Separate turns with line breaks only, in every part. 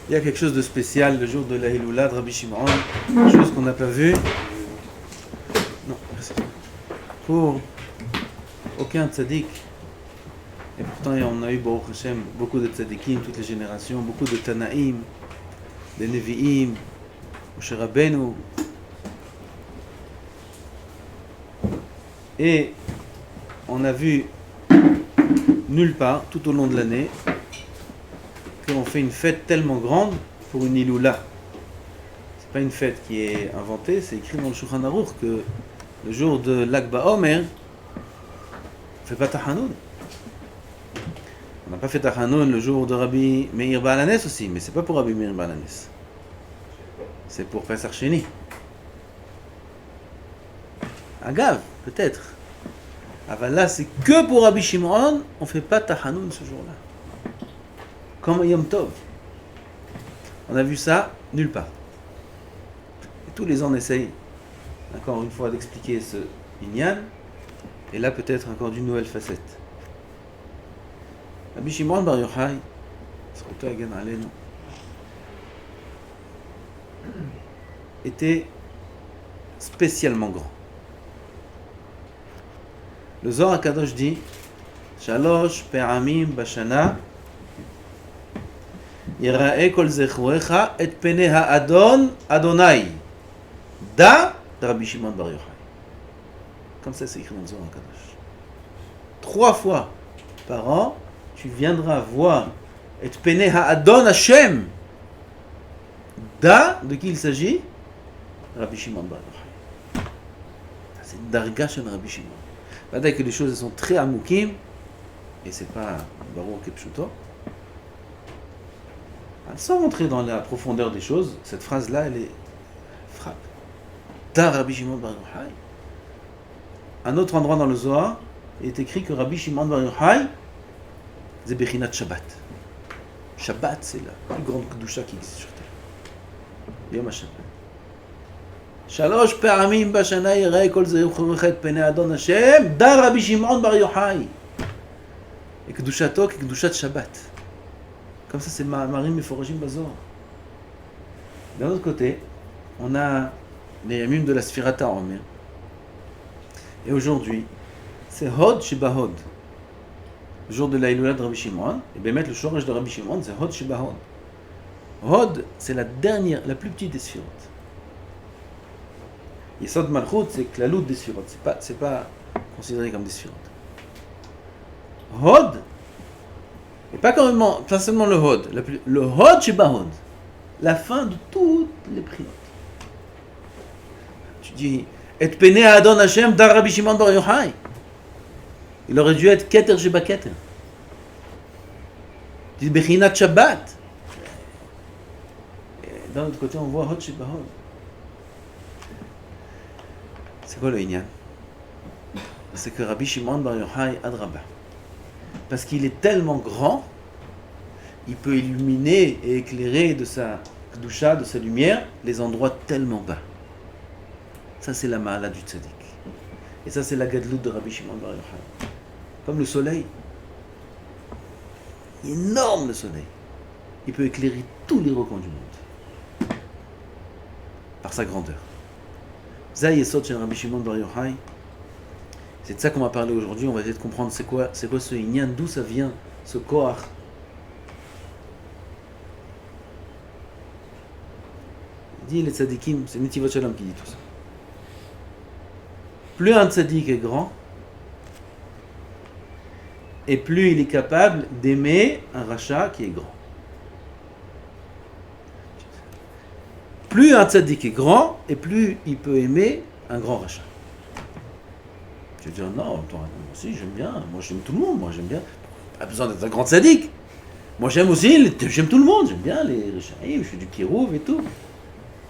Il y a quelque chose de spécial le jour de la Hiloula de Rabbi Shimon, quelque chose qu'on n'a pas vu. Non, merci. Pour aucun tzaddik, et pourtant on a eu Baruch Hashem, beaucoup de tzaddikim, toutes les générations, beaucoup de Tanaïm, des Nevi'im, Moshe Rabbeinu. Et on a vu nulle part, tout au long de l'année, qu'on fait une fête tellement grande pour une Iloula. C'est pas une fête qui est inventée, c'est écrit dans le Shulchan Aruch que le jour de Lag BaOmer, on fait pas Tachanoun. On n'a pas fait Tachanoun le jour de Rabbi Meir Baal Hanes aussi, mais c'est pas pour Rabbi Meir Baal Hanes. C'est pour Pesach Sheni. Agav, peut-être. Ah, là, c'est que pour Rabbi Shimon, on fait pas Tachanoun ce jour-là. Comme Yom Tov. On a vu ça nulle part. Et tous les ans, on essaye, encore une fois, d'expliquer ce Inyan. Et là, peut-être encore d'une nouvelle facette. Rabbi Shimon Bar Yochai, était spécialement grand. Le Zohar HaKadosh dit Shalosh pe'amim bashana Yira'e kol zechouecha et pene ha'adon Adonai. Da Rabbi Shimon Bar Yochai. Comme ça, c'est écrit dans le Zohar HaKadosh. 3 fois par an, tu viendras voir et pene ha'adon Hashem. Da, de qui il s'agit? Rabbi Shimon Bar Yochai. C'est une darga chez Rabbi Shimon. Peut-être que les choses sont très amoukim, et c'est pas Baruch et Pshuto. Sans rentrer dans la profondeur des choses, cette phrase-là, elle est frappe. Da Rabbi Shimon Bar Yochai. Un autre endroit dans le Zohar, il est écrit que Rabbi Shimon Bar Yochai, c'est Bechinat Shabbat. Shabbat, c'est la plus grande kedusha qui existe sur terre. Yom HaShabbat. Shalosh pe'amim bashana yira'e kol zechouecha et pene ha'adon Hashem, da Rabbi Shimon Bar Yochai. Et kedushato, et kedushat Shabbat. Comme ça, c'est Marim Meforajim Bazor. D'un autre côté, on a les Yamim de la Sfirata Omer. Et aujourd'hui, c'est Hod Sheba Hod. Le jour de la Hiloula de Rabbi Shimon. Et bien mettre le Shoresh de Rabbi Shimon, c'est Hod Sheba Hod. Hod, c'est la dernière, la plus petite des Sfirot. Yesod Malchut, c'est Klalut des Sfirot. C'est pas considéré comme des Sfirot. Hod, et pas seulement le Hod, le Hod Sheba Hod, la fin de toutes les prières. Tu dis, et pene Adon Hashem dar Rabbi Shimon Bar Yochai. Il aurait dû être Keter Sheba Keter. Tu dis, Bechinat Shabbat. Et d'un autre côté, on voit Hod Sheba Hod. C'est quoi le Inyan? C'est que Rabbi Shimon Bar Yochai Adraba. Parce qu'il est tellement grand, il peut illuminer et éclairer de sa kedusha, de sa lumière, les endroits tellement bas. Ça, c'est la ma'ala du tzaddik. Et ça, c'est la gadlout de Rabbi Shimon Bar Yochai. Comme le soleil. Il est énorme, le soleil. Il peut éclairer tous les recoins du monde. Par sa grandeur. Zay Yesod chez Rabbi Shimon Bar Yochai. C'est de ça qu'on va parler aujourd'hui. On va essayer de comprendre c'est quoi ce inyan, d'où ça vient, ce koach. Il dit les tzadikim, c'est Netivot Shalom qui dit tout ça. Plus un tzadik est grand, et plus il est capable d'aimer un rachat qui est grand. Plus un tzadik est grand, et plus il peut aimer un grand rachat. Tu vas dire, non, toi, moi aussi j'aime bien, moi j'aime tout le monde, moi j'aime bien. Pas besoin d'être un grand tzaddik. Moi j'aime aussi, j'aime tout le monde, j'aime bien les rachaïm, je fais du kirouv et tout.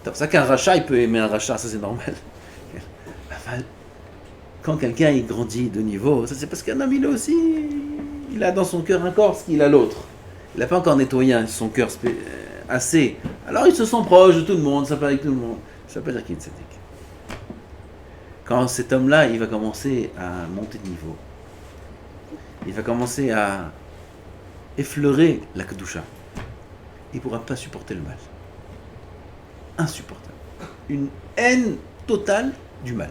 C'est pour ça qu'un rachat, il peut aimer un rachat, ça c'est normal. Quand quelqu'un il grandit de niveau, ça c'est parce qu'un homme il a aussi, il a dans son cœur un corps ce qu'il a l'autre. Il n'a pas encore nettoyé son cœur assez. Alors il se sent proche de tout le monde, ça parle avec tout le monde. Ça s'appelle Akid Tzaddik. Quand cet homme-là, il va commencer à monter de niveau, il va commencer à effleurer la kedusha. il ne pourra pas supporter le mal. Insupportable. Une haine totale du mal.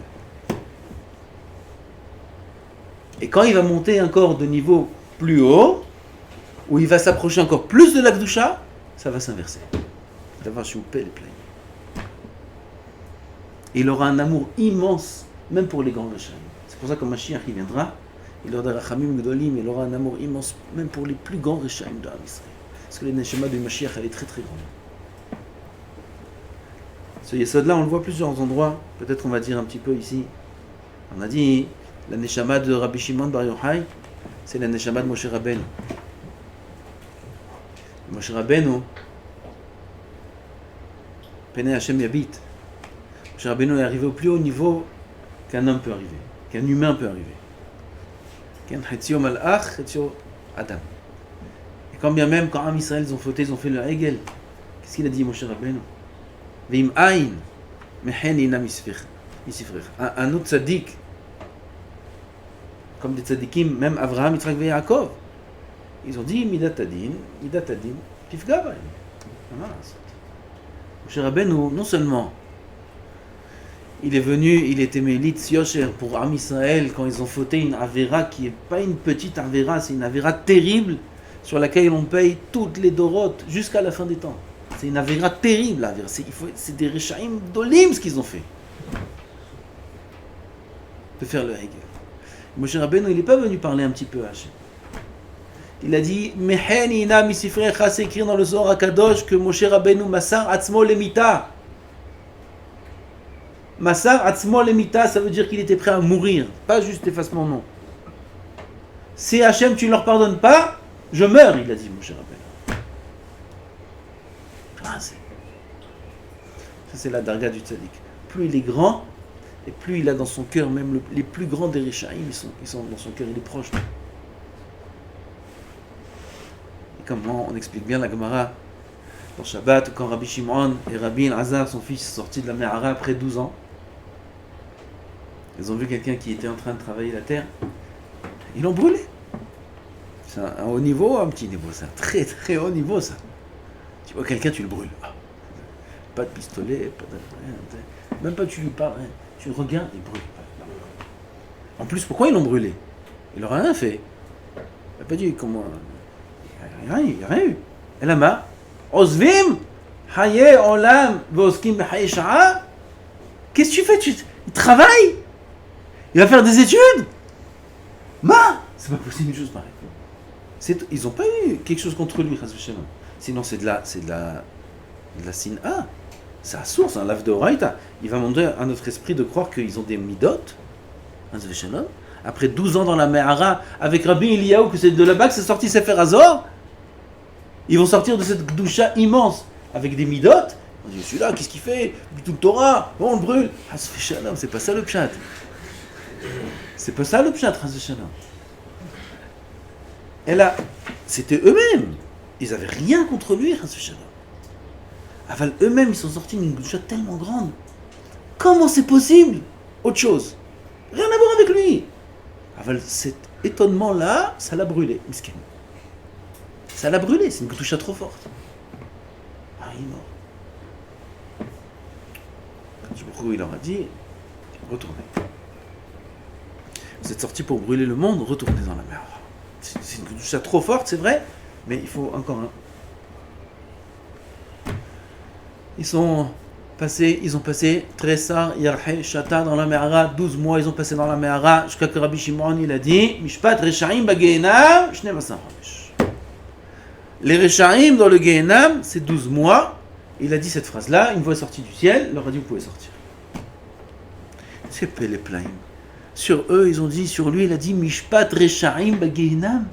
Et quand il va monter encore de niveau plus haut, où il va s'approcher encore plus de la Kedusha, ça va s'inverser. D'avoir choupé les plaines. Et il aura un amour immense, même pour les grands Rechaim. C'est pour ça que Mashiach il viendra, il aura des Rachamim Gdolim, il aura un amour immense, même pour les plus grands Rechaim de Am Israël. Parce que le Neshama de Mashiach, elle est très très grande. Ce Yesod-là, on le voit à plusieurs endroits. Peut-être on va dire un petit peu ici. On a dit, la Neshama de Rabbi Shimon Bar Yochai, c'est la Neshama de Moshe Rabbeinu. Moshe Rabbeinu, Penei Hashem Yabit. Moshe Rabbeinu est arrivé au plus haut niveau qu'un homme peut arriver, qu'un humain peut arriver. Qu'un Chetio Malach, Chetio Adam. Et quand bien même, quand Am Israël ils ont fauté, ils ont fait le Hegel, qu'est-ce qu'il a dit Moshe Rabbeinu? V'im ayin, mehen ina misifrech. Un autre tzaddik, comme des tzaddikim, même Avraham, Yitzhak et Yaakov, ils ont dit Midat Adin, Tifga B'ayim. Moshe Rabbeinu, non seulement il est venu, il était Mélitz Yosher pour Am Israël quand ils ont fauté une Avera qui n'est pas une petite Avera, c'est une Avera terrible sur laquelle on paye toutes les dorotes jusqu'à la fin des temps. C'est une Avera terrible, Avera. C'est des Rechaim Dolim ce qu'ils ont fait. De faire le Hegel. Moshe Rabbeinu, il n'est pas venu parler un petit peu à Hachem. Il a dit Mehen ina misifrecha, c'est écrit dans le Zohar HaKadosh que Moshe Rabbeinu Masar Atzmo Lemita. Masar Atzmo Lemita, ça veut dire qu'il était prêt à mourir, pas juste effacement, non. Si Hachem, tu ne leur pardonnes pas, je meurs, il a dit Moshe Rabbeinu. Ça c'est la darga du tzaddik. Plus il est grand, et plus il a dans son cœur, même les plus grands des Rechaim, ils sont dans son cœur, il est proche. Et comment on explique bien la Gemara dans Shabbat, quand Rabbi Shimon et Rabbi Elazar, son fils, sont sortis de la Me'ara après 12 ans. Ils ont vu quelqu'un qui était en train de travailler la terre. Ils l'ont brûlé. C'est un haut niveau, un petit niveau, c'est un très très haut niveau ça. Tu vois quelqu'un, tu le brûles. Pas de pistolet, pas de... même pas tu lui parles, hein. Tu le regardes, il brûle. En plus, pourquoi ils l'ont brûlé? Il leur a rien fait. Il n'a pas dit comment... Il n'y a rien eu. Et là-bas, Ozvim, Haye, Olam, Voskim, Haye, Sha'a. Qu'est-ce que tu fais? Il travaille? Il va faire des études? C'est pas possible une chose pareille. Ils n'ont pas eu quelque chose contre lui, sinon c'est de la sin'a. C'est la source, un lave de Horaïta. Il va montrer à notre esprit de croire qu'ils ont des midot, après 12 ans dans la Me'ara, avec Rabbi Eliyahu, que c'est de là-bas que c'est sorti Sefer Hazor, ils vont sortir de cette Gdusha immense, avec des midot. On dit, celui-là, qu'est-ce qu'il fait? Tout le Torah, on le brûle. C'est pas ça le pshat. C'est pas ça le pshat, Et là, c'était eux-mêmes. Ils n'avaient rien contre lui, Aval, eux-mêmes, ils sont sortis d'une Gdusha tellement grande. Comment c'est possible? Autre chose. Rien à voir avec lui. Aval, cet étonnement-là, ça l'a brûlé, miskin. Ça l'a brûlé, c'est une Gdusha trop forte. Il est mort. Quand il leur a dit, retournez. Vous êtes sortis pour brûler le monde, retournez dans la mer. C'est une Gdusha trop forte, c'est vrai, mais il faut encore un. Ils ont passé Tressar, Yarhe, Shata dans la Me'ara, 12 mois ils ont passé dans la Me'ara, jusqu'à que Rabbi Shimon il a dit Mishpat Rechaim Bagehenam, Shnei Masar Chodesh. Les Rechaim dans le Gehenam, c'est 12 mois. Il a dit cette phrase-là, une voix est sortie du ciel, il leur a dit vous pouvez sortir. C'est Péléplaim. Sur eux, ils ont dit, sur lui, il a dit Mishpat Rechaim Bagehenam.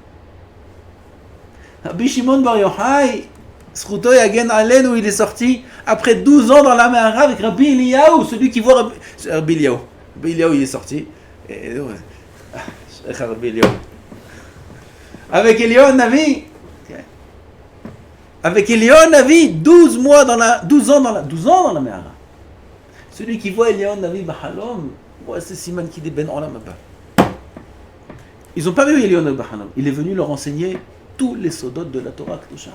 Rabbi Shimon Bar Yochai, Zchuto Yagen Alen, où il est sorti après 12 ans dans la Me'ara avec Rabbi Eliyahu, celui qui voit Rabbi Eliyahu. Rabbi Eliyahu, il est sorti. Rabbi Eliyahu. Avec Eliyahu Navi. Avec Eliyahu Navi, 12 ans dans la Me'ara. Celui qui voit Eliyahu Navi Bahalom, c'est Siman qui dit Ben Olam Abba. Ils n'ont pas vu Eliyahu Navi Bahalom. Il est venu leur enseigner tous les sodotes de la Torah Kedusha.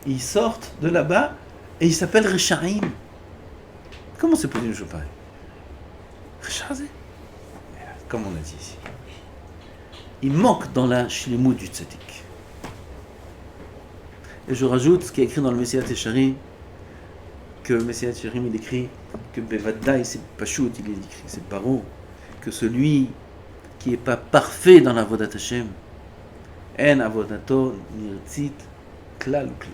Ils sortent de là-bas et ils s'appellent Rechaim. Comment c'est possible, je parle Rechaim, comme on a dit ici. Il manque dans la shlimut du tzaddik. Et je rajoute ce qui est écrit dans le Messilat Yesharim, que le Messilat Yesharim il écrit que Bevadai, c'est Pachout, il écrit, c'est Paro, que celui qui n'est pas parfait dans la Vodat Hashem, En Avodato Nirtzit Klal ou Klal.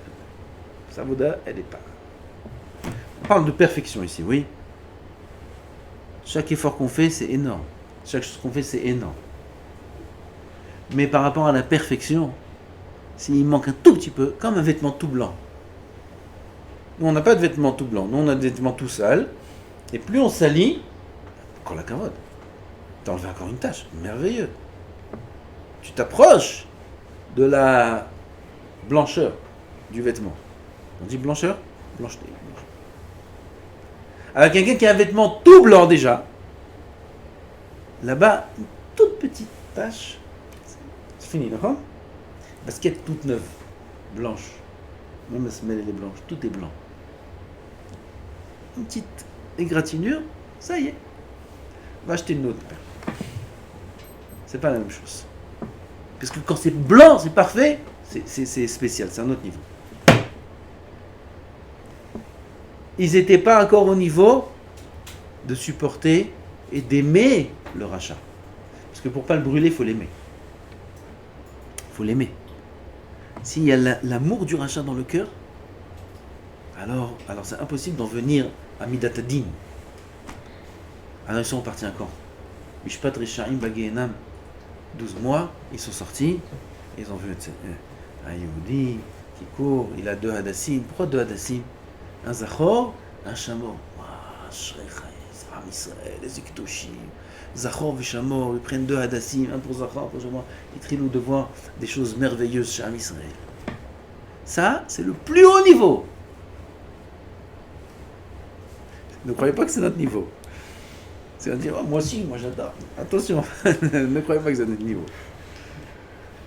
Sa Voda, elle n'est pas. On parle de perfection ici, oui. Chaque effort qu'on fait, c'est énorme. Chaque chose qu'on fait, c'est énorme. Mais par rapport à la perfection, s'il manque un tout petit peu, comme un vêtement tout blanc. Nous, on n'a pas de vêtement tout blanc. Nous, on a des vêtements tout sales. Et plus on salit, encore la carotte. T'as enlevé encore une tache. Merveilleux. Tu t'approches de la blancheur du vêtement. On dit blancheur? Blancheté. Avec quelqu'un qui a un vêtement tout blanc déjà, là-bas, une toute petite tache. C'est fini, d'accord? Basket toute neuve, blanche. Même la semelle, elle est blanche. Tout est blanc. Une petite égratignure, ça y est. Va acheter une autre paire. C'est pas la même chose. Parce que quand c'est blanc, c'est parfait, c'est spécial, c'est un autre niveau. Ils n'étaient pas encore au niveau de supporter et d'aimer le rachat. Parce que pour ne pas le brûler, il faut l'aimer. Il faut l'aimer. S'il y a l'amour du rachat dans le cœur, alors c'est impossible d'en venir à Midat Hadin. Alors ils sont partis un camp. Mishpat Rechaim Bagéenam, 12 mois, ils sont sortis, ils ont vu un Yehudi qui court, il a 2 hadassim. Pourquoi 2 hadassim? Un Zachor, un Shamor. Am Israël, les Iktoshim. Zachor et Shamor, ils prennent 2 hadassim, un pour Zachor, un pour Shamor. Ils trilent de voir des choses merveilleuses chez Am Israël. Ça, c'est le plus haut niveau. Ne croyez pas que c'est notre niveau. C'est à dire, oh, moi aussi, moi j'adore. Attention, ne croyez pas que c'est notre niveau.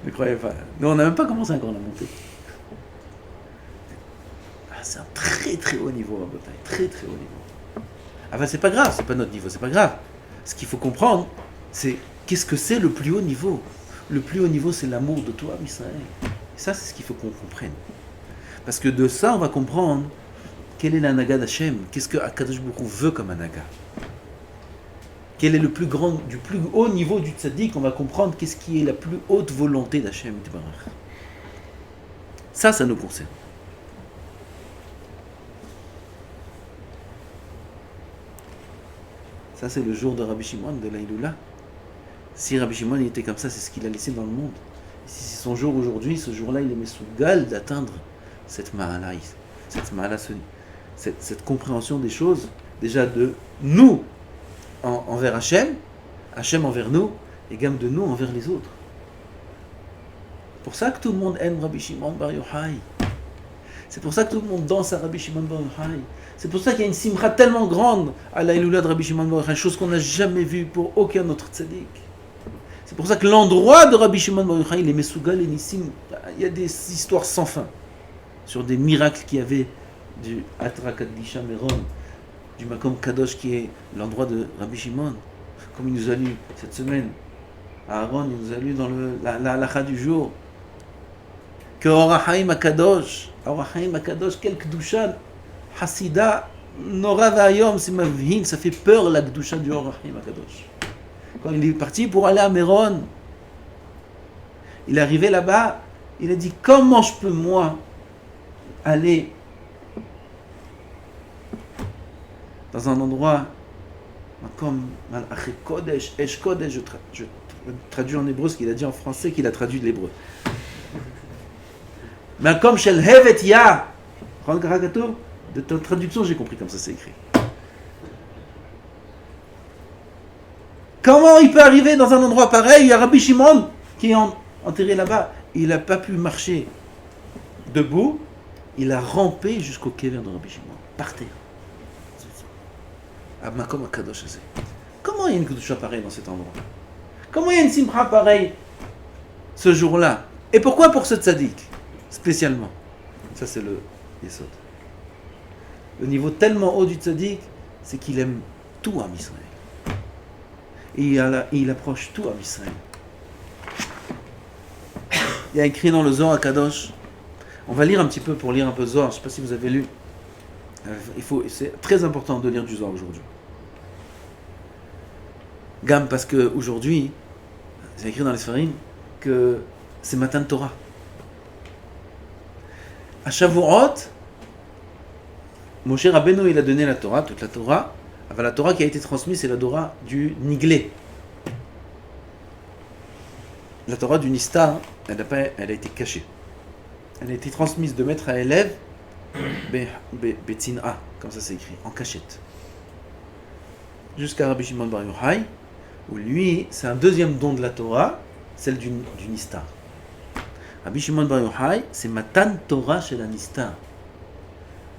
Ne croyez pas. Nous, on n'a même pas commencé encore à monter. C'est un très très haut niveau, à Bataille. Très très haut niveau. Enfin, c'est pas grave, c'est pas notre niveau, c'est pas grave. Ce qu'il faut comprendre, c'est qu'est-ce que c'est le plus haut niveau. Le plus haut niveau, c'est l'amour de toi, Israël. Et ça, c'est ce qu'il faut qu'on comprenne. Parce que de ça, on va comprendre quelle est l'anaga d'Hachem. Qu'est-ce que Akadosh Baruch Hu veut comme anaga. Quel est le plus grand, du plus haut niveau du tzaddik, on va comprendre qu'est-ce qui est la plus haute volonté d'Hachem. Ça nous concerne. Ça, c'est le jour de Rabbi Shimon, de l'Aïloula. Si Rabbi Shimon il était comme ça, c'est ce qu'il a laissé dans le monde. Et si c'est son jour aujourd'hui, ce jour-là, il est mis sous gal d'atteindre cette ma'ala, cette compréhension des choses, déjà de nous envers Hachem, Hachem envers nous, et gamme de nous envers les autres. C'est pour ça que tout le monde aime Rabbi Shimon Bar Yochai. C'est pour ça que tout le monde danse à Rabbi Shimon Bar Yochai. C'est pour ça qu'il y a une simcha tellement grande à la Iloula de Rabbi Shimon Bar Yochai, chose qu'on n'a jamais vue pour aucun autre tzaddik. C'est pour ça que l'endroit de Rabbi Shimon Bar Yochai, il est Mesougal et Nissim. Il y a des histoires sans fin sur des miracles qu'il y avait du Atra Kadisha Meron, du Makom Kadosh qui est l'endroit de Rabbi Shimon. Comme il nous a lu cette semaine, Aaron, il nous a lu dans la halakha du jour, que Orachaim Akadosh, quel Kedusha, Hassida, Nora Vayom, c'est Mavhin, ça fait peur la Kedusha du Orachaim Akadosh. Quand il est parti pour aller à Méron, il est arrivé là-bas, il a dit, comment je peux moi aller dans un endroit comme Malaché Kodesh, Esh Kodesh, je traduis en hébreu ce qu'il a dit en français, qu'il a traduit de l'hébreu. Mais comme Shel Hevet Ya, de ta traduction, j'ai compris comme ça c'est écrit. Comment il peut arriver dans un endroit pareil? Il y a Rabbi Shimon qui est enterré là-bas. Il n'a pas pu marcher debout. Il a rampé jusqu'au kever de Rabbi Shimon, par terre. Makom Akadosh. Comment il y a une kedusha pareille dans cet endroit? Comment il y a une simcha pareille ce jour-là? Et pourquoi pour ce tzaddik spécialement? Ça, c'est le Yesod. Le niveau tellement haut du tzaddik, c'est qu'il aime tout à Israël. Et il approche tout à Israël. Il y a écrit dans le Zohar Kadosh, on va lire un petit peu pour lire un peu Zohar, je ne sais pas si vous avez lu. C'est très important de lire du Zohar aujourd'hui. Gam, parce qu'aujourd'hui, c'est écrit dans les Sfarim que c'est Matan Torah. À Shavuot, Moshe Rabbeinu, il a donné la Torah, toute la Torah. Enfin, la Torah qui a été transmise, c'est la Torah du Niglé. La Torah du Nistar, elle a été cachée. Elle a été transmise de maître à élève, Betzina, comme ça c'est écrit, en cachette. Jusqu'à Rabbi Shimon Bar Yochai, où lui, c'est un deuxième don de la Torah, celle du Nistar. Rabbi Shimon Bar Yochai, c'est Matan Torah chez la Nistar.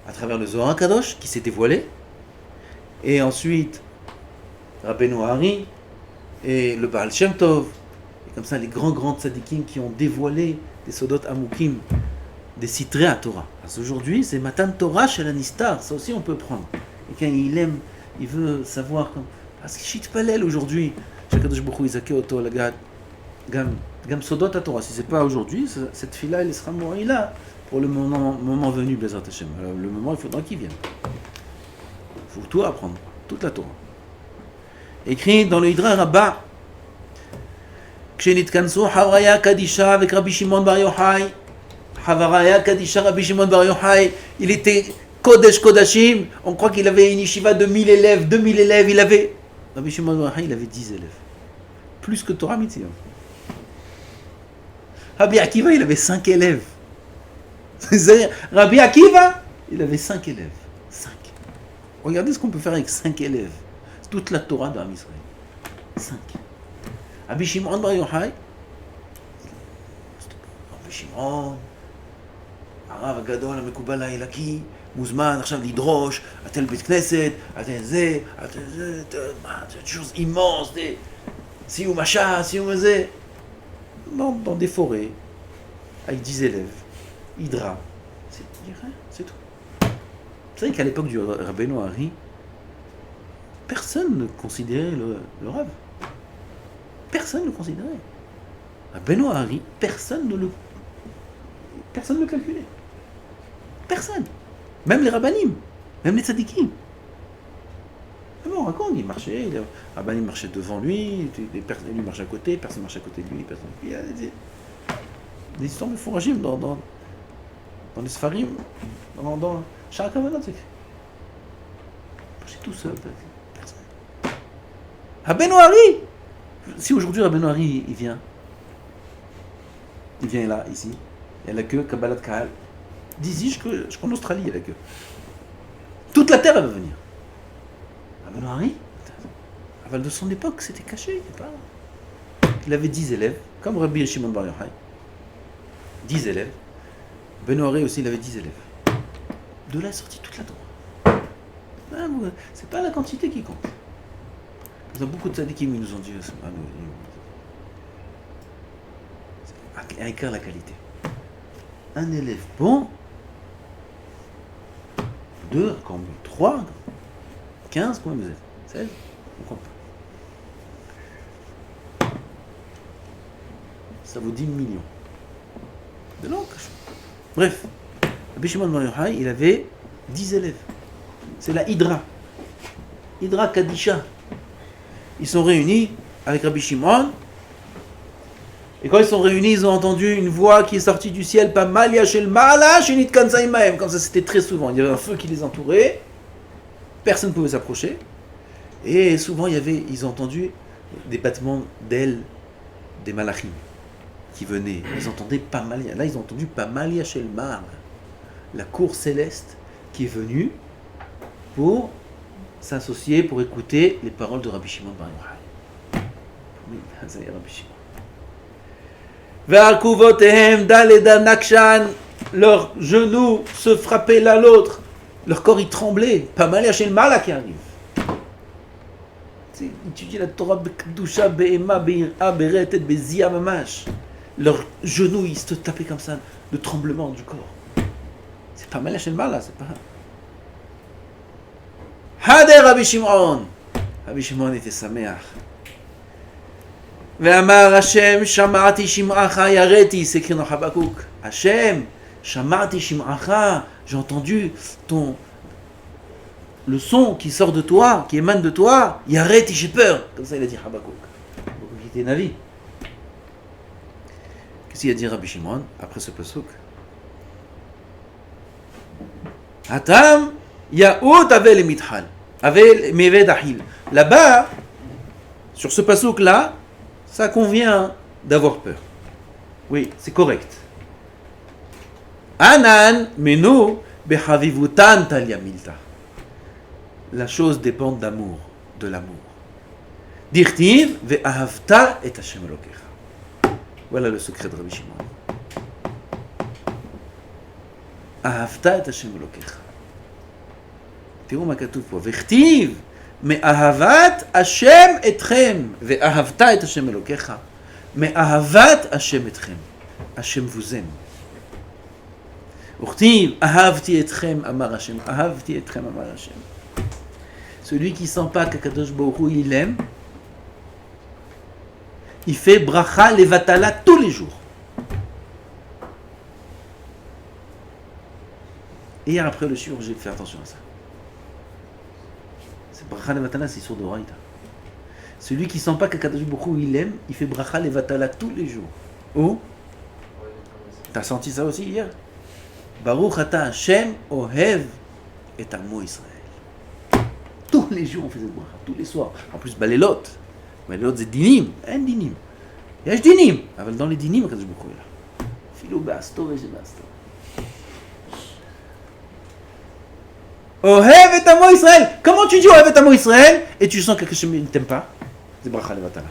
À travers le Zohar Kadosh, qui s'est dévoilé, et ensuite, Rabbeinu Hari, et le Baal Shem Tov, et comme ça les grands tzadikim qui ont dévoilé des Sodot Amukim, des citrés à Torah. Parce qu'aujourd'hui, c'est Matan Torah chez la Nistar, ça aussi on peut prendre. Et quand il aime, il veut savoir, parce qu'il shit palel aujourd'hui, Shakadosh Baruch Hu Izake Oto Lagad, Gam Sodot à Torah. Si c'est pas aujourd'hui, cette fille-là, elle sera morée là, pour le moment venu, Bezrat Hashem. Alors, le moment, il faudra qu'il vienne. Il faut tout apprendre, toute la Torah. Écrit dans le Hidra Rabbah, Kshenitkansu Havraya Kadisha avec Rabbi Shimon Bar Yochai. Havraya Kadisha, Rabbi Shimon Bar Yochai, il était Kodesh Kodashim. On croit qu'il avait une yeshiva de 1000 élèves, 2000 élèves. Il avait, Rabbi Shimon Bar Yochai, il avait 10 élèves. Plus que Torah Mitzvah. Rabbi Akiva, il avait 5 élèves. Rabbi Akiva, il avait 5 élèves. 5. Regardez ce qu'on peut faire avec 5 élèves. C'est toute la Torah d'Am Israël. 5. Rabbi Shimon Bar Yochai, Rabbi Shimon, הרב הגדול המקובל האלוקי, מוזמן עכשיו לדרוש, אתם בית כנסת, אתם זה, des choses immenses, des סיום השעה, סיום זה. Dans des forêts, avec 10 élèves, Hydra, c'est tout. Vous savez qu'à l'époque du Rabbeinu Hari, personne ne considérait le Rav. Personne ne le considérait. Rabbeinu Hari, personne ne le calculait. Personne. Même les rabbanim, même les tzadikim. On raconte, il marchait, les rabbanim marchaient devant lui, lui marchait à côté, personne marchait à côté de lui, personne. Il y a des histoires de fourragim dans les Sfarim, dans Shara Kavanot, c'est marchait tout seul, personne. Rabbeinu Hari, si aujourd'hui Rabbeinu Hari il vient là, ici, il y a la queue, Kabbalat Kahal. D'ici jusqu'en Australie, il y a la queue. Toute la terre, elle va venir. Rabbeinu Hari, de son époque, c'était caché. Il avait 10 élèves, comme Rabbi Shimon Bar Yochai. 10 élèves. Rabbeinu Hari aussi, il avait 10 élèves. De là est sortie toute la Torah. C'est pas la quantité qui compte. Il y a beaucoup de tzadikim qui nous ont dit à écrire la qualité. Un élève bon, 2, quand même 3, 15, combien vous êtes 16, on compte pas. Ça vaut 10 millions. De langue. Bref, Rabbi Shimon Bar Yochai, il avait 10 élèves. C'est la Hydra. Hydra Kadisha. Ils sont réunis avec Rabbi Shimon. Et quand ils sont réunis, ils ont entendu une voix qui est sortie du ciel, pas mal yachel mala shenit kansaïmaem. Comme ça, c'était très souvent. Il y avait un feu qui les entourait. Personne ne pouvait s'approcher. Et souvent, ils ont entendu des battements d'ailes des malachim qui venaient. Ils entendaient pas mal. Là, ils ont entendu pas mal yachel mal. La cour céleste qui est venue pour s'associer, pour écouter les paroles de Rabbi Shimon Bar Yochai. Oui, ça y est, Rabbi Shimon. Leurs genoux se frappaient l'un l'autre, leur corps y tremblait. Pas mal chez le mal qui arrive. Étudier la Torah Bekdusha, Be'ema, Be'ira, Be'retet, Be'zia, Mamash. Leurs genoux ils se tapaient comme ça, le tremblement du corps. C'est pas mal chez là, c'est pas. Hader Rabbi Shimon. Rabbi Shimon était sameach. Ve'amar Hashem, shamarti shim'acha yareti, c'est écrit dans Habakkuk. Hashem, shamarti shim'acha, j'ai entendu le son qui sort de toi, qui émane de toi, yareti, j'ai peur. Comme ça il a dit Habakkuk. Habakkuk était Navi. Qu'est-ce qu'il a dit Rabbi Shimon après ce pasuk? Hatam Yaout Avel Mithal, Avel Meved Ahil. Là-bas, sur ce pasuk-là, ça convient d'avoir peur. Oui, c'est correct. Anan Menu Behavivutan Talia Milta. La chose dépend d'amour, de l'amour. Dirtiv Ve'ahavta et Hashem Elokecha. Voilà le secret de Rabbi Shimon. Ahavta et Hashem Elokecha. תראו מה כתוב פה, וכתיב מאהבת השם אתכם, ואהבת את השם אלוקיך, מאהבת השם אתכם, השם vous aime. וכתיב אהבתי אתכם אמר השם, אהבתי אתכם אמר השם. Celui qui sent pas qu'Akadosh Baruch Hu il aime, il fait bracha levatala tous les jours. Et hier après le shiur, j'ai fait attention à ça. Bracha levatala, c'est sur d'Oraïta. Celui qui sent pas qu'Akadosh Baruch Hu il aime, il fait bracha levatala tous les jours. Oh, t'as senti ça aussi hier? Baruch ata Hashem ohev et amo Israël. Tous les jours on faisait bracha, tous les soirs. En plus, balelot c'est dinim, un dinim. Yesh dinim, mais dans les dinim, Akadosh Baruch Hu est là. Filo be'asto ve'je be'asto. Ohev et amo Israël. Comment tu dis Ohev et amo Israël et tu sens que Hashem ne t'aime pas? C'est bracha levatala.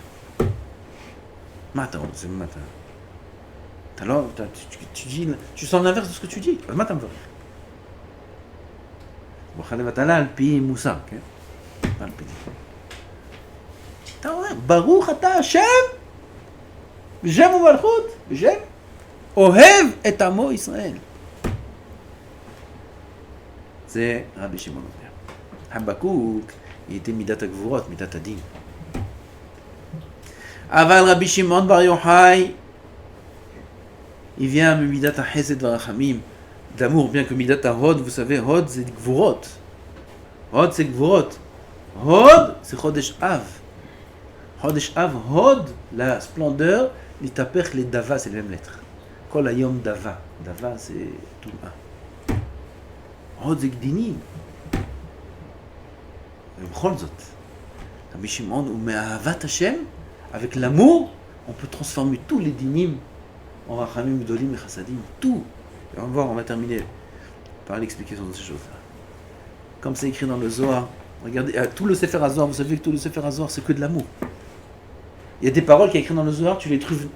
Matin, c'est matin. Alors, tu dis, tu sens l'inverse de ce que tu dis. Matin, bracha levatala al pi Moussa. Al pi. Baruch ata Hashem. J'aime au malchut. J'aime. Ohev et amo Israël. C'est Rabbi Shimon Omer. Habakkuk, il était midat ha-gvurot, midat ha-din. Aval Rabbi Shimon bar Yochai, il vient à midat ha-chesed va-rachamim, d'amour, bien que midat ha-hod, vous savez, hod c'est gvurot. Hod c'est gvurot. Hod c'est chodesh av. Chodesh av, hod, la splendeur, l'itapech, les dava, c'est les mêmes lettres. Kol hayom dava. Dava c'est tout un. עוד זה גדינים. ובכל זאת, רבי שמעון, ומאהבת השם, avec l'amour, on peut transformer tous les dinim en rachamim gdolim et chassadim. Tout. Et on va voir, on va terminer par l'explication de ces choses-là. Comme c'est écrit dans le Zohar, regardez, tout le Sefer HaZohar, vous savez que tout le Sefer HaZohar, c'est que de l'amour. Il y a des paroles qui sont écrites dans le Zohar, tu les trouves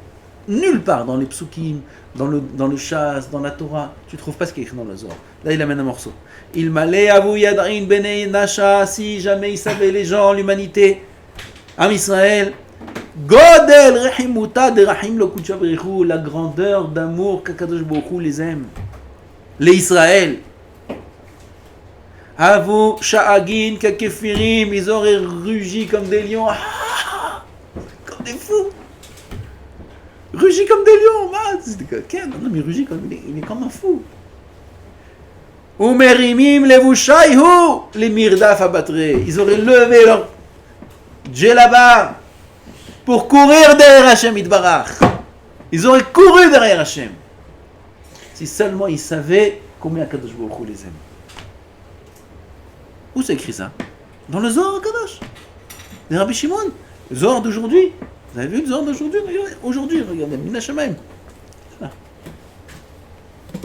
nulle part, dans les psukim, dans le chas, dans la Torah, tu ne trouves pas ce qui est écrit dans le Zohar. Là, il amène un morceau. Il m'allait à vous yadrin bene nasha, si jamais ils savaient les gens, l'humanité, Am Israël, Godel rehimuta de rahim lo kutcha berichu, la grandeur d'amour qu'Akadosh Baruch Hu les aime. Les Israël. Avu sha'agin kakefirim, ils auraient rugi comme des lions, comme des fous. Rugit comme des lions, non mais rugit comme il est comme un fou. Umerimim levushayhu les mirdaf abatré. Ils auraient levé leur djellaba pour courir derrière Hashem Yitbarach. Ils auraient couru derrière Hashem. Si seulement ils savaient combien Kadosh Baruch Hu les aime. Où c'est écrit ça? Dans le Zohar Kadosh. Les Rabbi Shimon. Le Zohar d'aujourd'hui. Vous avez vu le Zohar d'aujourd'hui? Aujourd'hui, regardez, Mina Shamaim.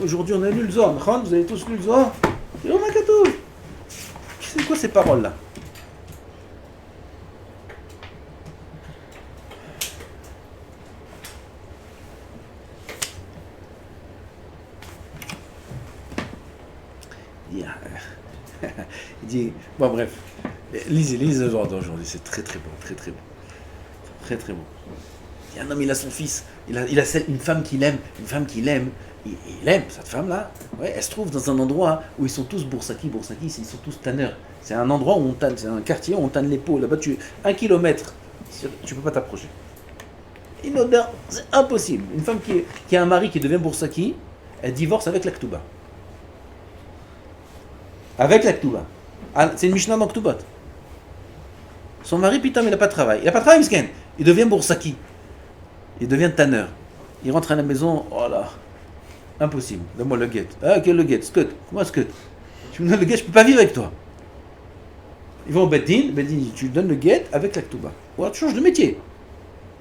Aujourd'hui, on a lu le Zohar. Vous avez tous lu le Zohar? C'est quoi ces paroles-là? Il dit, bon bref, lisez le Zohar d'aujourd'hui, c'est très très bon, très très bon. Très très bon. Il y a un homme, il a son fils. une femme qu'il aime, il aime cette femme-là. Ouais, elle se trouve dans un endroit où ils sont tous boursaki, ils sont tous tanneurs. C'est un endroit où on tanne, c'est un quartier où on tanne les peaux. Là-bas, 1 kilomètre, tu peux pas t'approcher. Une odeur, c'est impossible. Une femme qui a un mari qui devient boursaki, elle divorce avec la Ktuba. Avec la Ktuba. C'est une Mishnah dans Ktubot. Son mari, putain, il n'a pas de travail. Il n'a pas de travail, miskin. Il devient boursaki. Il devient tanneur. Il rentre à la maison, oh là, impossible. Donne-moi le guet. Ah, quel le guet? Scud. Comment scud? Tu me donnes le guet, je ne peux pas vivre avec toi. Ils vont au Beddin, tu lui donnes le guet avec la Ktuba. Ou alors tu changes de métier.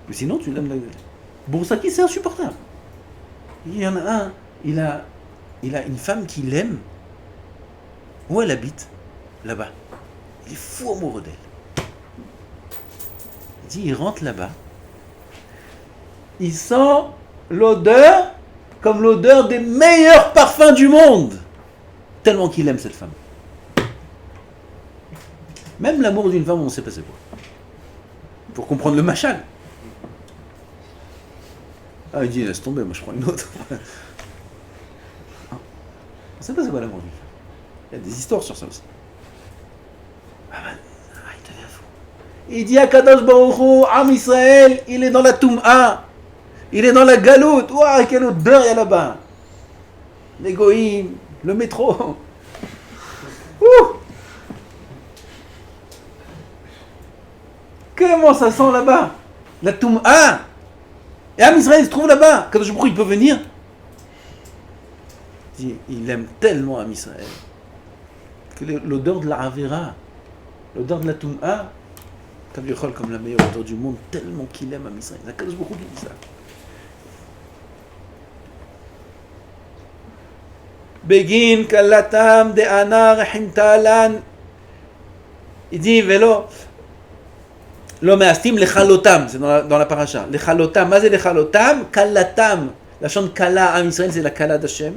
Mais sinon, tu lui donnes le guet. Boursaki, c'est insupportable. Il y en a un, il a une femme qu'il aime. Où elle habite? Là-bas. Il est fou amoureux d'elle. Il dit, il rentre là-bas. Il sent l'odeur comme l'odeur des meilleurs parfums du monde. Tellement qu'il aime cette femme. Même l'amour d'une femme, on ne sait pas c'est quoi. Pour comprendre le machal. Ah, il dit, laisse tomber, moi je prends une autre. On ne sait pas c'est quoi l'amour d'une femme. Il y a des histoires sur ça aussi. Il devient fou. Il dit à Kadosh Baruch Hu, Am Israël, il est dans la Toum'a. Il est dans la galoute. Ouah, quelle odeur il y a là-bas. Les goïms, le métro. Ouh. Comment ça sent là-bas? La Toum'a. Et Am Israël se trouve là-bas. Kadosh Baruch Hu, il peut venir. Il aime tellement Am Israël que l'odeur de la Avera, l'odeur de la Toum'a, comme la meilleure odeur du monde, tellement qu'il aime Am Israël. La Kadosh Baruch Hu dit ça. Begin kalatam de ana rahim talan. Il dit velo lo meastim lechalotam, c'est dans la paracha. Lechalotam, ma c'est lechalotam? Kalatam, la chante kala Am Israël, c'est la kala d'Hashem.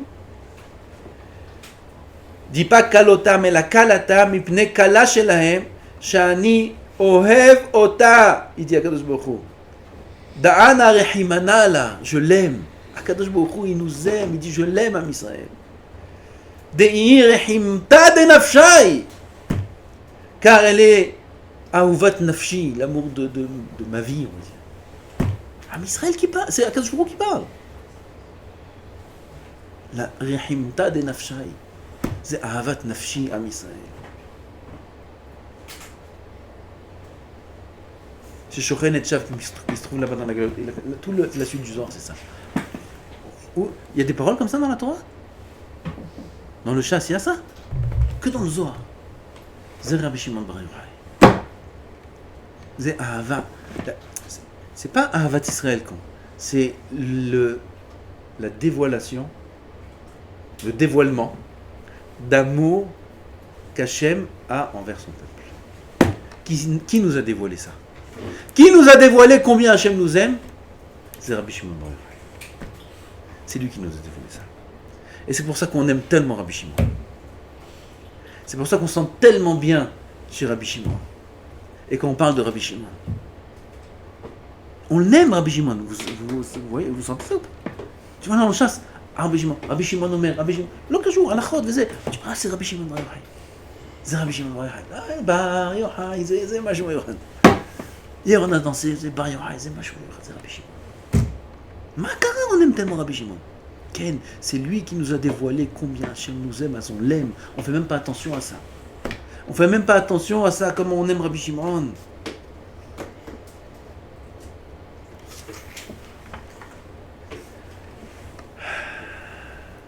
dit pas kalotam, mais la kalatam, mipne kala shelahem, shani ohev ota, il dit à Kadosh Baruch Hu. Da'ana rehimana la, je l'aime. Kadosh Baruch Hu, il nous aime, il dit je l'aime Am Israël. De'i rehimta de nafshai, car elle est ahuvat nafshi, l'amour de ma vie, on va dire. Am Israël qui parle, c'est Kadosh Baruch Hu qui parle. La rehimta de nafshai, c'est ahavat nafshi Am Israël. C'est Shochen et Shav qui se trouve là-bas dans la gueule. Tout la suite du Zohar, c'est ça. Il y a des paroles comme ça dans la Torah? Dans le Chasse, il y a ça? Que dans le Zohar. C'est Rabbi Shimon Bar Yochai. C'est Ahava. C'est pas Ahavat Israël, c'est la dévoilation, le dévoilement d'amour qu'Hachem a envers son peuple. Qui nous a dévoilé ça? Qui nous a dévoilé combien Hachem nous aime? C'est Rabbi Shimon Bar Yochai. C'est lui qui nous a dévoilé ça. Et c'est pour ça qu'on aime tellement Rabbi Shimon. C'est pour ça qu'on se sent tellement bien chez Rabbi Shimon. Et quand on parle de Rabbi Shimon, on l'aime Rabbi Shimon. Vous voyez, vous sentez ça? Tu vas dans le chasse, Rabbi Shimon Omer, Rabbi Shimon. L'autre jour, à la chod, c'est Rabbi Shimon Bar Yochai. C'est Rabbi Shimon Bar Yochai. Bar Yochai, c'est Mashou Yochai. Hier on a dansé, c'est Bar Yochai, c'est Mashou Yochai, c'est Rabbi Shimon. Makara, on aime tellement Rabbi Shimon. Ken, c'est lui qui nous a dévoilé combien Hachem nous aime, à son l'aime. On fait même pas attention à ça. On fait même pas attention à ça, comment on aime Rabbi Shimon.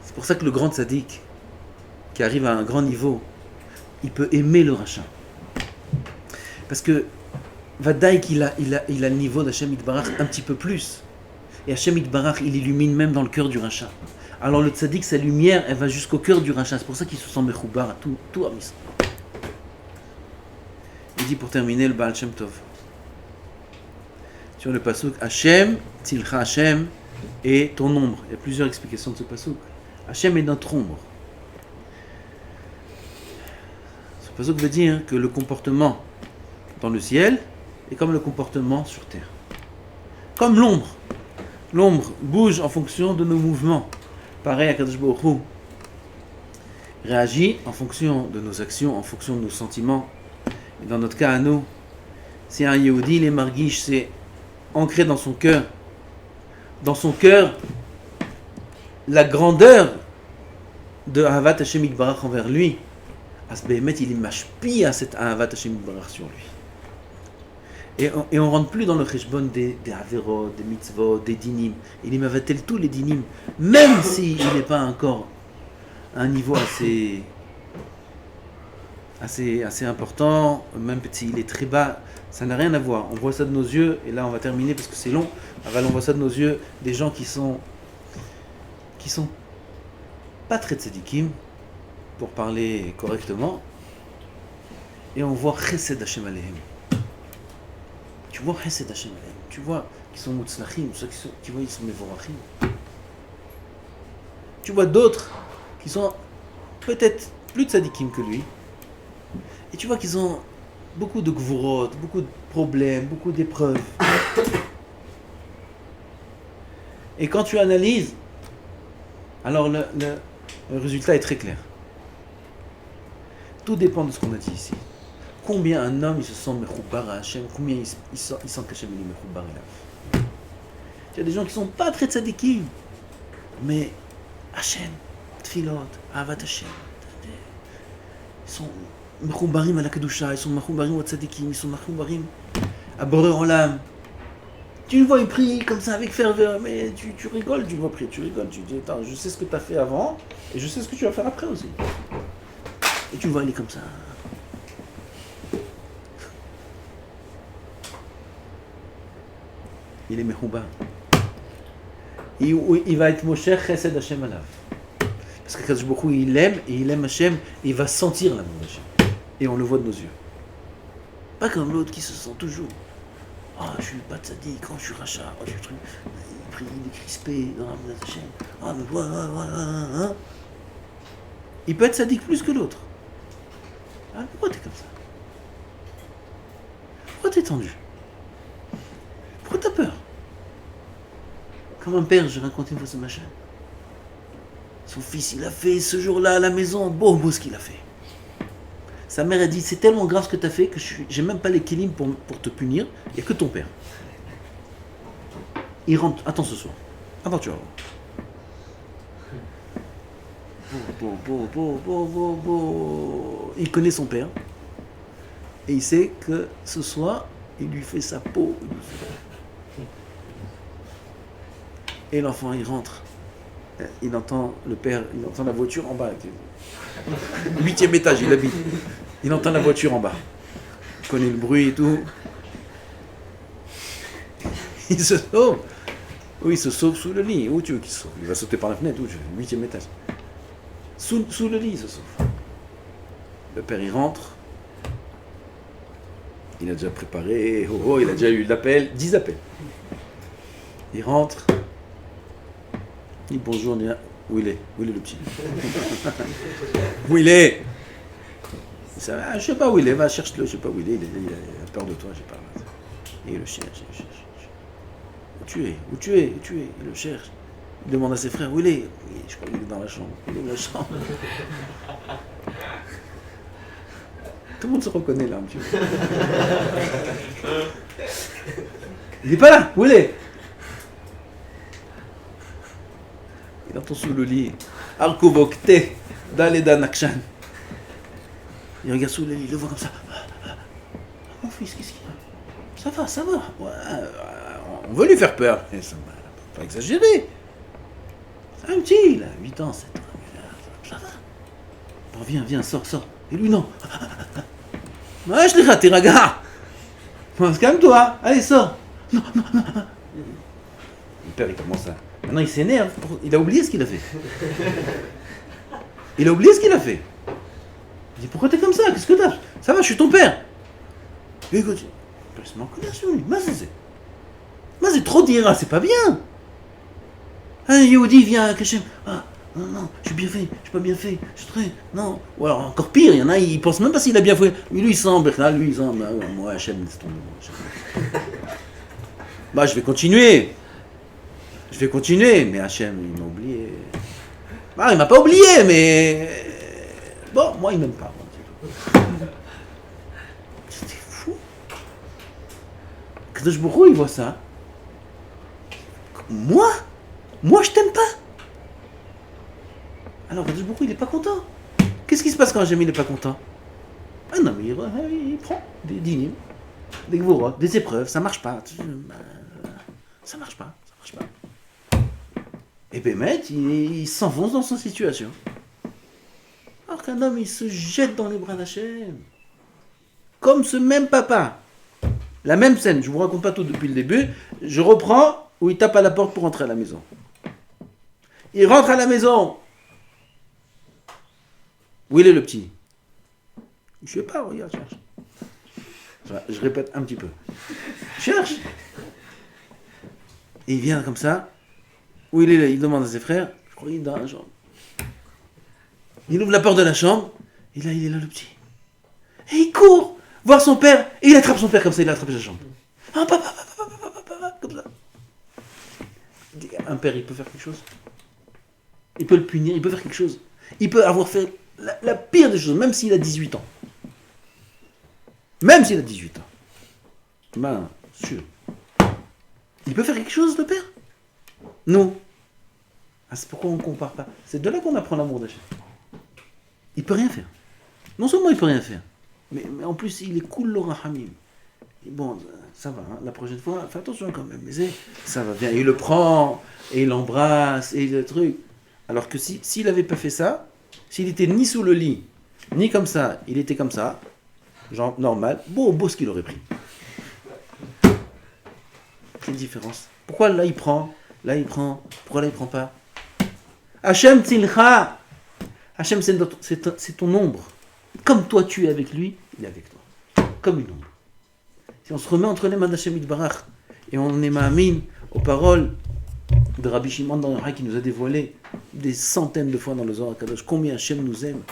C'est pour ça que le grand tzaddik, qui arrive à un grand niveau, il peut aimer le rachat. Parce que Vadaï qu'il a le niveau d'Hachem Yitbarach un petit peu plus. Et Hachem Yitbarach, il illumine même dans le cœur du rachat. Alors le tzaddik, sa lumière, elle va jusqu'au cœur du rachat. C'est pour ça qu'il se sent mechoubar à tout Am Israël. Il dit pour terminer le Baal Shem Tov. Sur le pasuk, Hachem, Tzilcha Hachem, est ton ombre. Il y a plusieurs explications de ce pasuk. Hachem est notre ombre. Ce pasuk veut dire que le comportement dans le ciel est comme le comportement sur terre. Comme l'ombre. L'ombre bouge en fonction de nos mouvements. Pareil, Akadosh Baruch Hu réagit en fonction de nos actions, en fonction de nos sentiments. Et dans notre cas à nous, si un Yehudi, les marguiches, c'est ancré dans son cœur. Dans son cœur, la grandeur de Ahavat Hashem Yitbarach envers lui. Asbehemet, il est mashpi à cette Ahavat Hashem Yitbarach sur lui. Et on ne rentre plus dans le cheshbon des averot, des mitzvot, des dinim. Il y mavatel tous les dinim, même s'il n'est pas encore à un niveau assez important, même s'il est très bas, ça n'a rien à voir. On voit ça de nos yeux, et là on va terminer parce que c'est long. On voit ça de nos yeux, des gens qui sont pas très tzadikim, pour parler correctement, et on voit chesed Hashem alehem. Tu vois chesed Hashem alehem, tu vois qu'ils sont mutzlachim, tu vois ils sont mevorachim. Tu vois d'autres qui sont peut-être plus tzadikim que lui, et tu vois qu'ils ont beaucoup de gvurot, beaucoup de problèmes, beaucoup d'épreuves. Et quand tu analyses, alors le résultat est très clair. Tout dépend de ce qu'on a dit ici. Combien un homme il se sent mechoubar à Hachem, combien il sent qu'Hachem il est mechoubar à. Il y a des gens qui sont pas très tzadikim, mais Hachem, tfilot, ahavat Hachem, ils sont mechoubarim à la kedusha, ils sont mechoubarim au tzadikim, ils sont mechoubarim à Boré Olam. Tu le vois, il prie comme ça avec ferveur, mais tu rigoles, tu le vois prier, tu rigoles, tu dis attends, je sais ce que tu as fait avant, et je sais ce que tu vas faire après aussi. Et tu le vois, il est comme ça. Il est mechouba. Il va être Moshe Chesed Hashem alav. Parce que Kadosh Baruch Hu, il aime, et il aime Hashem, et il va sentir l'amour d'Hashem. Et on le voit de nos yeux. Pas comme l'autre qui se sent toujours. Ah, je suis pas tzaddik, je suis rachat, je suis truc. Il prie, il est crispé dans l'amour d'Hashem. Ah, mais voilà. Il peut être tzaddik plus que l'autre. Ah, pourquoi t'es comme ça? Pourquoi t'es tendu? Pourquoi t'as peur? Comme un père, j'ai raconté une fois ce machin. Son fils, il a fait ce jour-là à la maison, beau ce qu'il a fait. Sa mère a dit, c'est tellement grave ce que tu as fait que j'ai même pas les kélim pour te punir, il n'y a que ton père. Il rentre, attends ce soir. Attends, tu vas voir. Il connaît son père. Et il sait que ce soir, il lui fait sa peau. Et l'enfant, il rentre. Il entend le père, il entend la voiture en bas. 8e étage, il habite. Il entend la voiture en bas. Il connaît le bruit et tout. Il se sauve. Oui, il se sauve sous le lit. Où tu veux qu'il se sauve? Il va sauter par la fenêtre. Où tu veux? 8e étage. Sous le lit, il se sauve. Le père, il rentre. Il a déjà préparé. Il a déjà eu l'appel. 10 appels. Il rentre. Il dit bonjour, où il est le petit? Où il est? Je sais pas où il est, va cherche-le, je sais pas où il est, il a peur de toi, j'ai pas. Et il le cherche. Où tu es? Il le cherche. Il demande à ses frères où il est. Je crois qu'il est dans la chambre. Il est dans la chambre. Tout le monde se reconnaît là un petit peu. Il n'est pas là, où il est? Il entend sous le lit, Arkuvokte, Daleda Nakshan. Il regarde sous le lit, il le voit comme ça. Mon fils, qu'est-ce qu'il y a? Ça va. Ouais, on veut lui faire peur. Mais ça va pas exagérer. C'est un petit, il a 8 ans, 7 ans. Ça va. Bon, viens, sors. Et lui, non. Ouais, je l'ai raté, regarde. Calme-toi, allez, sors. Non. Le père, il commence à... Maintenant, il s'énerve. Il a oublié ce qu'il a fait. Il dit, pourquoi t'es comme ça? Qu'est-ce que t'as? Ça va, je suis ton père. Et écoute, il se met en colère sur lui. Mais c'est trop dire, c'est pas bien. Un Yehudi vient à Hachem. Ah, non, j'ai bien fait, j'ai pas bien fait, je suis très... Non. Ou alors, encore pire, il y en a, il pense même pas s'il a bien fait. Lui, il sent, moi, Hachem, laisse tomber. Bah, je vais continuer. Je vais continuer, mais Hachem, il m'a oublié. Ah, il m'a pas oublié, mais... Bon, moi, il m'aime pas. C'était fou. Kadosh Baruch Hu, il voit ça. Moi, je t'aime pas. Alors, Kadosh Baruch Hu, il est pas content. Qu'est-ce qui se passe quand Hachem, il est pas content? Ah non, mais il prend des dynimes, des gvorot, des épreuves, ça marche pas. Ça marche pas. Et Bémet, il s'enfonce dans sa situation. Alors qu'un homme, il se jette dans les bras d'Hachem. Comme ce même papa. La même scène, je vous raconte pas tout depuis le début. Je reprends où il tape à la porte pour rentrer à la maison. Il rentre à la maison. Où il est le petit? Je sais pas, regarde, cherche. Je répète un petit peu. Cherche. Et il vient comme ça. Où il est là, il demande à ses frères. Je crois qu'il est dans la chambre. Il ouvre la porte de la chambre. Et là, il est là, le petit. Et il court voir son père. Et il attrape son père comme ça, il a attrapé sa jambe. Ah, papa, comme ça. Un père, il peut faire quelque chose. Il peut le punir, il peut faire quelque chose. Il peut avoir fait la pire des choses, même s'il a 18 ans. Même s'il a 18 ans. Ben, sûr. Il peut faire quelque chose, le père? Non. Ah, c'est pourquoi on ne compare pas. C'est de là qu'on apprend l'amour d'Hachem. Il peut rien faire. Non seulement il peut rien faire, mais en plus il est cool le rahamim. Bon, ça va, hein. La prochaine fois, fais attention quand même. Mais ça va bien. Il le prend, et il l'embrasse, et le truc. Alors que s'il n'avait pas fait ça, s'il était ni sous le lit, ni comme ça, il était comme ça, genre normal, beau ce qu'il aurait pris. Quelle différence? Pourquoi là il prend, pourquoi là il prend pas? Hachem tzilcha. Hachem c'est ton ombre. Comme toi tu es avec lui, il est avec toi. Comme une ombre. Si on se remet entre les mains d'Hachem Yitbarach et on est ma'amin aux paroles de Rabbi Shimon ben Yochai qui nous a dévoilé des centaines de fois dans le Zohar HaKadosh combien Hachem nous aime.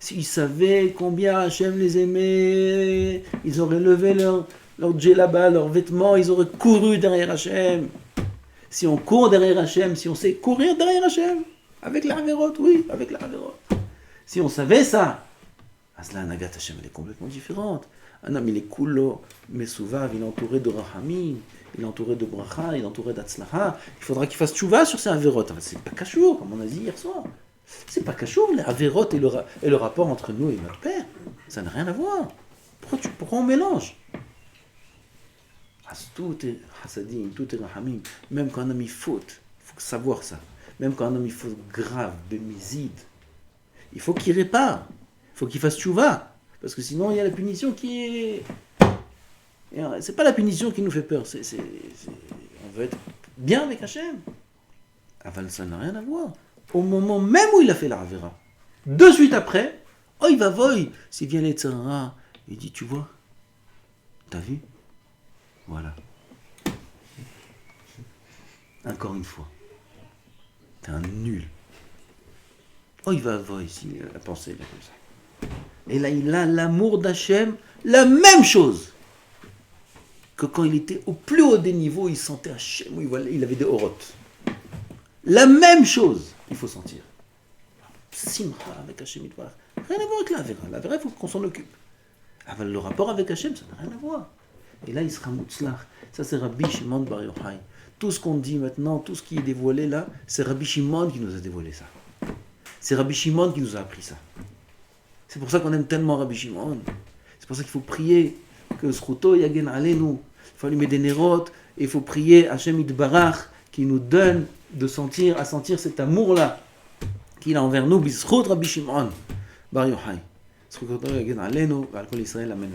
S'ils savaient combien Hachem les aimait, ils auraient levé leur djellaba, leurs vêtements, ils auraient couru derrière Hachem. Si on court derrière Hachem, si on sait courir derrière Hachem, avec la Haverot, oui, avec la Haverot. Si on savait ça, là, Nagat Hachem, elle est complètement différente. Un homme, il est kulo, mesouvav, il est entouré de rahamim, il est entouré de bracha, il est entouré d'atzlacha. Il faudra qu'il fasse tchouva sur ces Haverot. C'est pas kashour, comme on a dit hier soir. C'est pas kashour, les Haverot et le rapport entre nous et notre Père. Ça n'a rien à voir. Pourquoi on mélange? Tout est hasadim, tout est rahamim. Même quand un homme il faute, il faut savoir ça. Même quand un homme il faute grave, bémizide, il faut qu'il répare. Il faut qu'il fasse tchouva. Parce que sinon il y a la punition qui est... C'est pas la punition qui nous fait peur. On veut être bien avec Hachem. Aval, ça n'a rien à voir. Au moment même où il a fait la Havera, de suite après, il va voy. S'il vient les tzara, il dit, tu vois, t'as vu? Voilà. Encore une fois. T'es un nul. Il va voir ici, la pensée, là, comme ça. Et là, il a l'amour d'Hachem, la même chose que quand il était au plus haut des niveaux, il sentait Hachem, il avait des orotes. La même chose, il faut sentir. Simcha avec Hachem, rien à voir avec la Vera. La Vera, il faut qu'on s'en occupe. Le rapport avec Hachem, ça n'a rien à voir. Et là, il sera mutzlach. Ça, c'est Rabbi Shimon bar Yochai. Tout ce qu'on dit maintenant, tout ce qui est dévoilé là, c'est Rabbi Shimon qui nous a dévoilé ça. C'est Rabbi Shimon qui nous a appris ça. C'est pour ça qu'on aime tellement Rabbi Shimon. C'est pour ça qu'il faut prier que Zchuto yagen aleinu. Il faut allumer des nérotes et il faut prier Hachem Yitbarach qui nous donne à sentir cet amour-là qu'il a envers nous. Bizchut Rabbi Shimon bar Yochai. Zchuto yagen aleinu, ve'al kol Yisrael, amen.